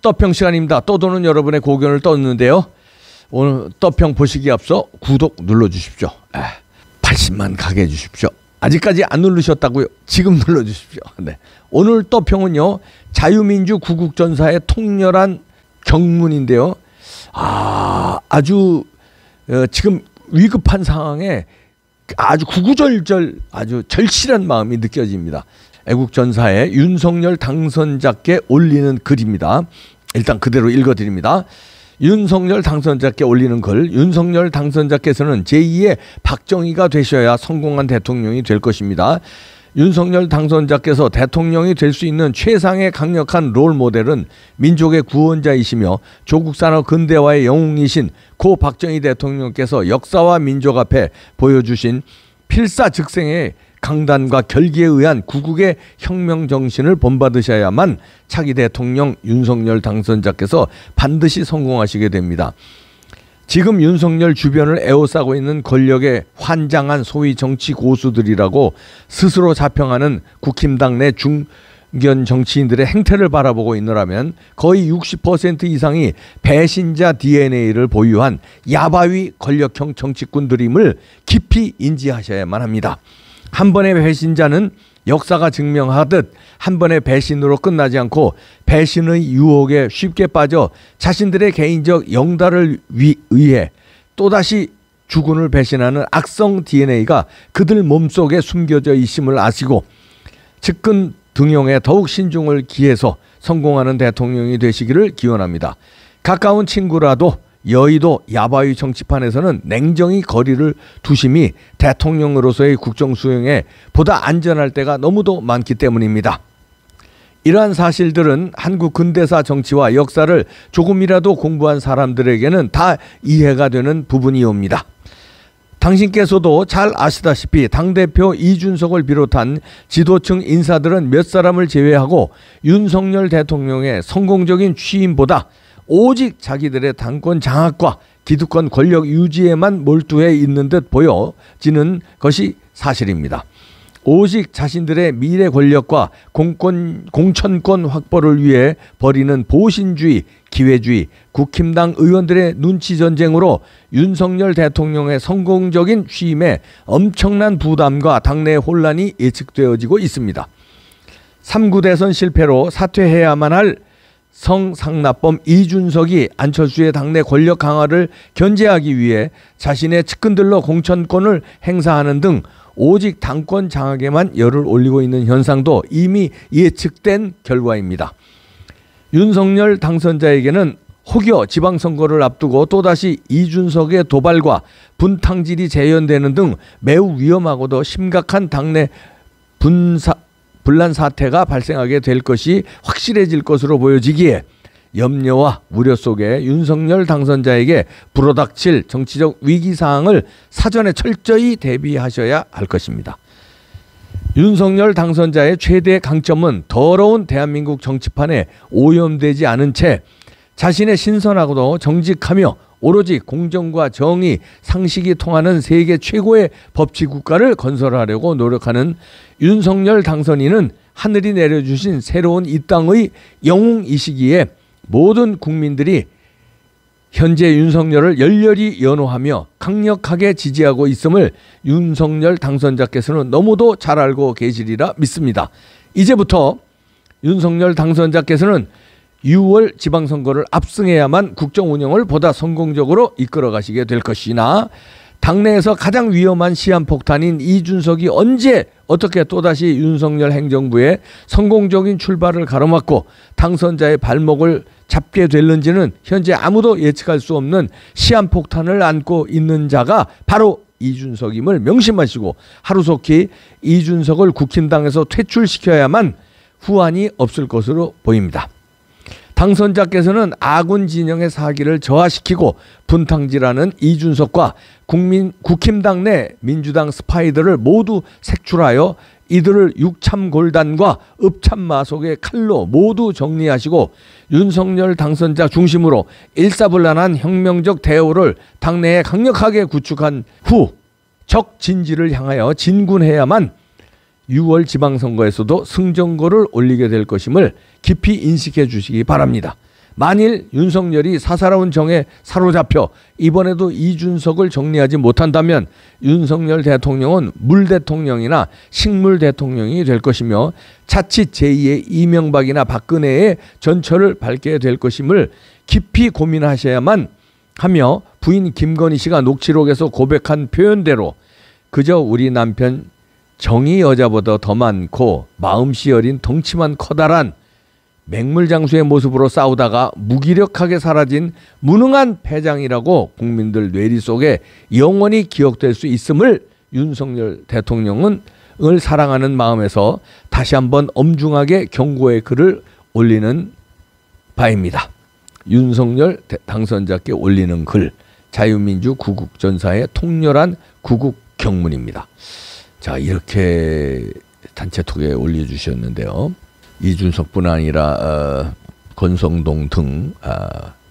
떠평 시간입니다. 떠도는 여러분의 고견을 떴는데요. 오늘 떠평 보시기에 앞서 구독 눌러주십시오. 80만 가게 해주십시오. 아직까지 안 누르셨다고요? 지금 눌러주십시오. 네. 오늘 떠평은요, 자유민주 구국전사의 통렬한 경문인데요. 아주 지금 위급한 상황에 아주 구구절절 아주 절실한 마음이 느껴집니다. 애국전사의 윤석열 당선자께 올리는 글입니다. 일단 그대로 읽어드립니다. 윤석열 당선자께 올리는 글. 윤석열 당선자께서는 제2의 박정희가 되셔야 성공한 대통령이 될 것입니다. 윤석열 당선자께서 대통령이 될 수 있는 최상의 강력한 롤모델은 민족의 구원자이시며 조국 산업 근대화의 영웅이신 고 박정희 대통령께서 역사와 민족 앞에 보여주신 필사즉생의 강단과 결기에 의한 구국의 혁명 정신을 본받으셔야만 차기 대통령 윤석열 당선자께서 반드시 성공하시게 됩니다. 지금 윤석열 주변을 에워싸고 있는 권력의 환장한 소위 정치 고수들이라고 스스로 자평하는 국힘당 내 중견 정치인들의 행태를 바라보고 있노라면 거의 60% 이상이 배신자 DNA를 보유한 야바위 권력형 정치꾼들임을 깊이 인지하셔야만 합니다. 한 번의 배신자는 역사가 증명하듯 한 번의 배신으로 끝나지 않고 배신의 유혹에 쉽게 빠져 자신들의 개인적 영달을 위해 또다시 주군을 배신하는 악성 DNA가 그들 몸속에 숨겨져 있음을 아시고 측근 등용에 더욱 신중을 기해서 성공하는 대통령이 되시기를 기원합니다. 가까운 친구라도 여의도 야바위 정치판에서는 냉정히 거리를 두심이 대통령으로서의 국정 수행에 보다 안전할 때가 너무도 많기 때문입니다. 이러한 사실들은 한국 근대사 정치와 역사를 조금이라도 공부한 사람들에게는 다 이해가 되는 부분이옵니다. 당신께서도 잘 아시다시피 당대표 이준석을 비롯한 지도층 인사들은 몇 사람을 제외하고 윤석열 대통령의 성공적인 취임보다 오직 자기들의 당권 장악과 기득권 권력 유지에만 몰두해 있는 듯 보여지는 것이 사실입니다. 오직 자신들의 미래 권력과 공천권 확보를 위해 벌이는 보신주의, 기회주의, 국힘당 의원들의 눈치 전쟁으로 윤석열 대통령의 성공적인 취임에 엄청난 부담과 당내 혼란이 예측되어지고 있습니다. 3구 대선 실패로 사퇴해야만 할 성상납범 이준석이 안철수의 당내 권력 강화를 견제하기 위해 자신의 측근들로 공천권을 행사하는 등 오직 당권 장악에만 열을 올리고 있는 현상도 이미 예측된 결과입니다. 윤석열 당선자에게는 혹여 지방선거를 앞두고 또다시 이준석의 도발과 분탕질이 재현되는 등 매우 위험하고도 심각한 당내 분란 사태가 발생하게 될 것이 확실해질 것으로 보여지기에 염려와 우려 속에 윤석열 당선자에게 불어닥칠 정치적 위기사항을 사전에 철저히 대비하셔야 할 것입니다. 윤석열 당선자의 최대 강점은 더러운 대한민국 정치판에 오염되지 않은 채 자신의 신선하고도 정직하며 오로지 공정과 정의, 상식이 통하는 세계 최고의 법치국가를 건설하려고 노력하는 윤석열 당선인은 하늘이 내려주신 새로운 이 땅의 영웅이시기에 모든 국민들이 현재 윤석열을 열렬히 연호하며 강력하게 지지하고 있음을 윤석열 당선자께서는 너무도 잘 알고 계시리라 믿습니다. 이제부터 윤석열 당선자께서는 6월 지방선거를 압승해야만 국정 운영을 보다 성공적으로 이끌어 가시게 될 것이나 당내에서 가장 위험한 시한폭탄인 이준석이 언제 어떻게 또다시 윤석열 행정부의 성공적인 출발을 가로막고 당선자의 발목을 잡게 될는지는 현재 아무도 예측할 수 없는 시한폭탄을 안고 있는 자가 바로 이준석임을 명심하시고 하루속히 이준석을 국힘당에서 퇴출시켜야만 후환이 없을 것으로 보입니다. 당선자께서는 아군 진영의 사기를 저하시키고 분탕질하는 이준석과 국힘당 내 민주당 스파이들을 모두 색출하여 이들을 육참골단과 읍참마속의 칼로 모두 정리하시고 윤석열 당선자 중심으로 일사불란한 혁명적 대우를 당내에 강력하게 구축한 후 적 진지를 향하여 진군해야만 6월 지방선거에서도 승전거를 올리게 될 것임을 깊이 인식해 주시기 바랍니다. 만일 윤석열이 사사로운 정에 사로잡혀 이번에도 이준석을 정리하지 못한다면 윤석열 대통령은 물 대통령이나 식물 대통령이 될 것이며 자칫 제2의 이명박이나 박근혜의 전철을 밟게 될 것임을 깊이 고민하셔야만 하며 부인 김건희 씨가 녹취록에서 고백한 표현대로 그저 우리 남편 정이 여자보다 더 많고 마음씨 어린 덩치만 커다란 맹물장수의 모습으로 싸우다가 무기력하게 사라진 무능한 패장이라고 국민들 뇌리 속에 영원히 기억될 수 있음을 윤석열 대통령은 을 사랑하는 마음에서 다시 한번 엄중하게 경고의 글을 올리는 바입니다. 윤석열 당선자께 올리는 글, 자유민주 구국전사의 통렬한 구국 경문입니다. 자, 이렇게 단체톡에 올려주셨는데요. 이준석뿐 아니라 권성동 등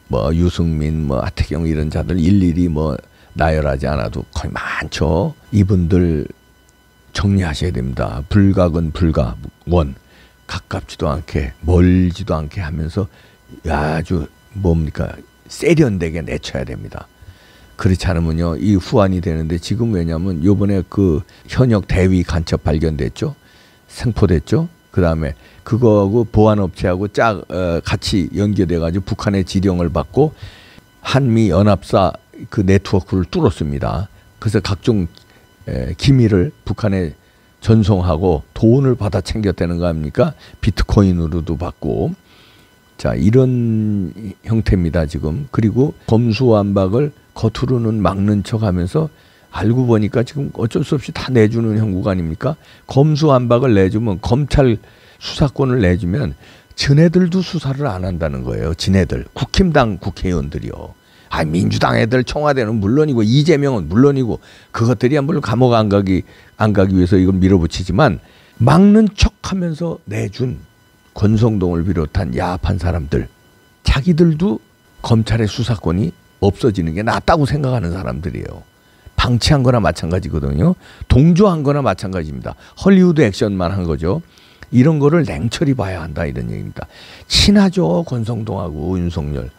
뭐 유승민, 뭐 하태경 이런 자들 일일이 뭐 나열하지 않아도 거의 많죠. 이분들 정리하셔야 됩니다. 불가근 불가원, 가깝지도 않게 멀지도 않게 하면서 아주 뭡니까 세련되게 내쳐야 됩니다. 그렇지 않으면요 이 후환이 되는데 지금 왜냐하면 요번에 그 현역 대위 간첩 발견됐죠. 생포됐죠. 그 다음에 그거하고 보안업체하고 같이 연계돼 가지고 북한의 지령을 받고 한미 연합사 그 네트워크를 뚫었습니다. 그래서 각종 기밀을 북한에 전송하고 돈을 받아 챙겼다는 거 아닙니까? 비트코인으로도 받고. 자, 이런 형태입니다 지금. 그리고 검수완박을 겉으로는 막는 척하면서 알고 보니까 지금 어쩔 수 없이 다 내주는 형국 아닙니까? 검수완박을 내주면 검찰 수사권을 내주면 지네들도 수사를 안 한다는 거예요. 지네들 국힘당 국회의원들이요. 민주당 애들 청와대는 물론이고 이재명은 물론이고 그것들이 물론 감옥 안 가기 위해서 이걸 밀어붙이지만 막는 척하면서 내준 권성동을 비롯한 야합한 사람들 자기들도 검찰의 수사권이 없어지는 게 낫다고 생각하는 사람들이에요. 방치한 거나 마찬가지거든요. 동조한 거나 마찬가지입니다. 헐리우드 액션만 한 거죠. 이런 거를 냉철히 봐야 한다 이런 얘기입니다. 친하죠. 권성동하고 윤석열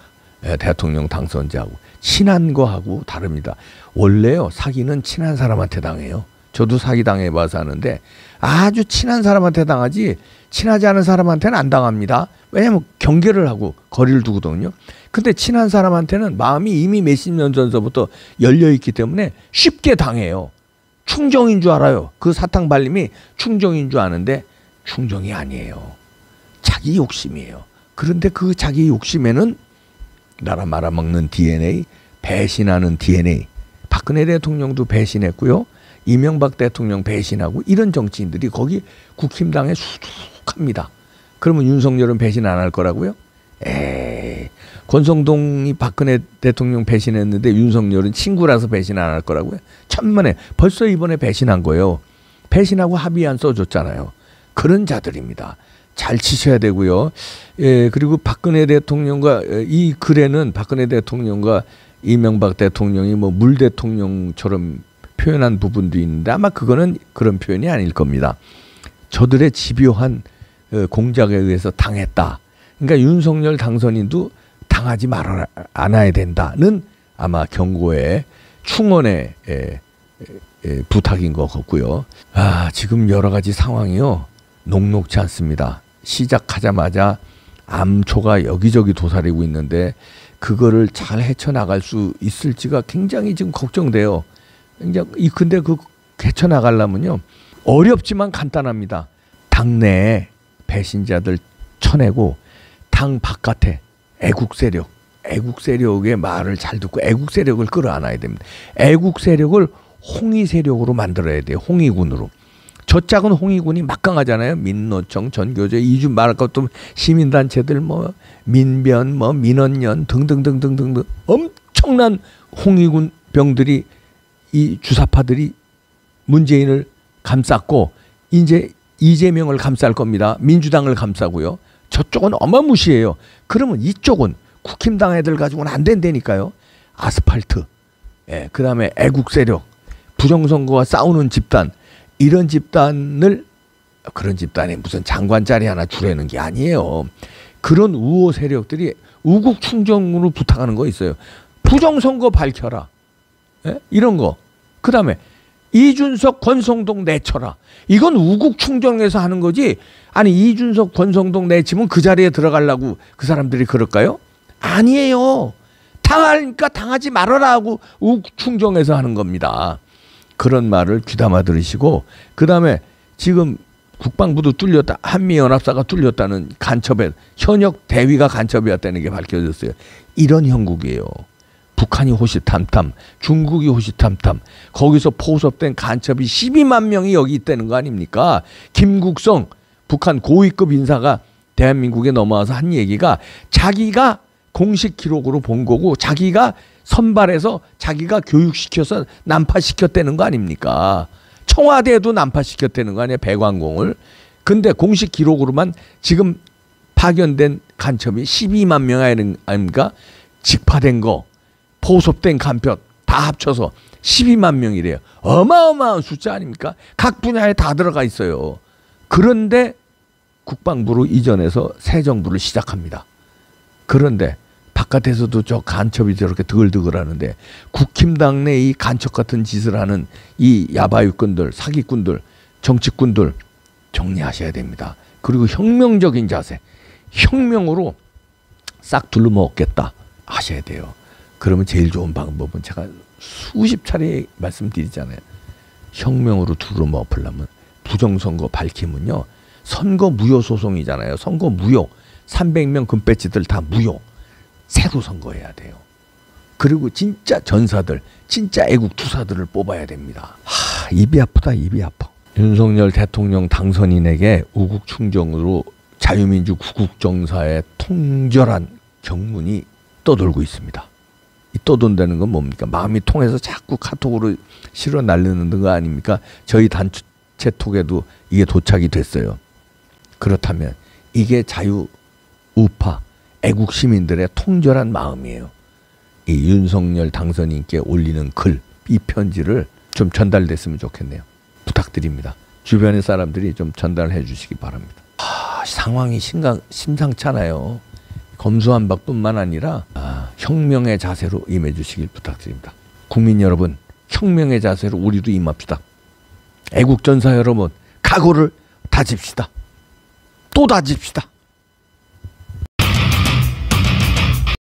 대통령 당선자하고 친한 거하고 다릅니다. 원래요 사기는 친한 사람한테 당해요. 저도 사기 당해봐서 하는데 아주 친한 사람한테 당하지 친하지 않은 사람한테는 안 당합니다. 왜냐하면 경계를 하고 거리를 두거든요. 근데 친한 사람한테는 마음이 이미 몇십 년 전서부터 열려있기 때문에 쉽게 당해요. 충정인 줄 알아요. 그 사탕 발림이 충정인 줄 아는데 충정이 아니에요. 자기 욕심이에요. 그런데 그 자기 욕심에는 나라 말아먹는 DNA, 배신하는 DNA. 박근혜 대통령도 배신했고요. 이명박 대통령 배신하고 이런 정치인들이 거기 국힘당에 수두룩합니다. 그러면 윤석열은 배신 안 할 거라고요? 에이, 권성동이 박근혜 대통령 배신했는데 윤석열은 친구라서 배신 안 할 거라고요? 천만에 벌써 이번에 배신한 거예요. 배신하고 합의안 써줬잖아요. 그런 자들입니다. 잘 치셔야 되고요. 예, 그리고 박근혜 대통령과 이 글에는 박근혜 대통령과 이명박 대통령이 뭐 물 대통령처럼 표현한 부분도 있는데 아마 그거는 그런 표현이 아닐 겁니다. 저들의 집요한 공작에 의해서 당했다. 그러니까 윤석열 당선인도 당하지 않아야 된다는 아마 경고의 충원의 부탁인 것 같고요. 지금 여러 가지 상황이요. 녹록지 않습니다. 시작하자마자 암초가 여기저기 도사리고 있는데 그거를 잘 헤쳐나갈 수 있을지가 굉장히 지금 걱정돼요. 근데 그 헤쳐나가려면요. 어렵지만 간단합니다. 당내에 배신자들 쳐내고 당 바깥에 애국 세력의 말을 잘 듣고 애국 세력을 끌어안아야 됩니다. 애국 세력을 홍위 세력으로 만들어야 돼요. 홍위군으로. 저 작은 홍위군이 막강하잖아요. 민노총, 전교조, 이주 말할 것도 시민단체들 뭐 민변, 뭐 민원연 등등등등등 엄청난 홍위군 병들이 이 주사파들이 문재인을 감쌌고 이제 이재명을 감쌀 겁니다. 민주당을 감싸고요. 저쪽은 어마무시해요. 그러면 이쪽은 국힘당 애들 가지고는 안 된다니까요. 아스팔트, 그 다음에 애국 세력, 부정선거와 싸우는 집단 이런 집단을 그런 집단에 무슨 장관 자리 하나 주려는 게 아니에요. 그런 우호 세력들이 우국 충정으로 부탁하는 거 있어요. 부정선거 밝혀라. 예? 이런 거. 그 다음에 이준석 권성동 내쳐라. 이건 우국 충정에서 하는 거지. 아니 이준석 권성동 내치면 그 자리에 들어가려고 그 사람들이 그럴까요? 아니에요. 당하니까 당하지 말아라 하고 우국 충정에서 하는 겁니다. 그런 말을 귀담아 들으시고, 그 다음에 지금 국방부도 뚫렸다, 한미연합사가 뚫렸다는 간첩에 현역 대위가 간첩이었다는 게 밝혀졌어요. 이런 형국이에요. 북한이 호시탐탐, 중국이 호시탐탐, 거기서 포섭된 간첩이 12만 명이 여기 있다는 거 아닙니까? 김국성 북한 고위급 인사가 대한민국에 넘어와서 한 얘기가 자기가 공식 기록으로 본 거고, 자기가 선발해서 자기가 교육시켜서 난파시켰다는 거 아닙니까? 청와대에도 난파시켰다는 거 아니에요, 배관공을. 근데 공식 기록으로만 지금 파견된 간첩이 12만 명 아닙니까? 직파된 거, 포섭된 간첩 다 합쳐서 12만 명이래요. 어마어마한 숫자 아닙니까? 각 분야에 다 들어가 있어요. 그런데 국방부로 이전해서 새 정부를 시작합니다. 그런데 바깥에서도 저 간첩이 저렇게 드글드글 하는데, 국힘당 내 이 간첩 같은 짓을 하는 이 야바유꾼들, 사기꾼들, 정치꾼들 정리하셔야 됩니다. 그리고 혁명적인 자세, 혁명으로 싹 둘러먹겠다 하셔야 돼요. 그러면 제일 좋은 방법은 제가 수십 차례 말씀드리잖아요. 혁명으로 둘러먹으려면 부정선거 밝히면요, 선거 무효 소송이잖아요. 선거 무효. 300명 금배지들 다 무효. 새로 선거해야 돼요. 그리고 진짜 전사들, 진짜 애국 투사들을 뽑아야 됩니다. 입이 아프다, 입이 아파. 윤석열 대통령 당선인에게 우국 충정으로 자유민주 구국정사의 통절한 경문이 떠돌고 있습니다. 이 떠돈다는 건 뭡니까? 마음이 통해서 자꾸 카톡으로 실어 날리는 거 아닙니까? 저희 단체 톡에도 이게 도착이 됐어요. 그렇다면 이게 자유 우파 애국 시민들의 통절한 마음이에요. 이 윤석열 당선인께 올리는 글, 이 편지를 좀 전달됐으면 좋겠네요. 부탁드립니다. 주변의 사람들이 좀 전달해 주시기 바랍니다. 상황이 심상찮아요. 검수완박뿐만 아니라 혁명의 자세로 임해 주시길 부탁드립니다. 국민 여러분, 혁명의 자세로 우리도 임합시다. 애국전사 여러분, 각오를 다집시다. 또 다집시다.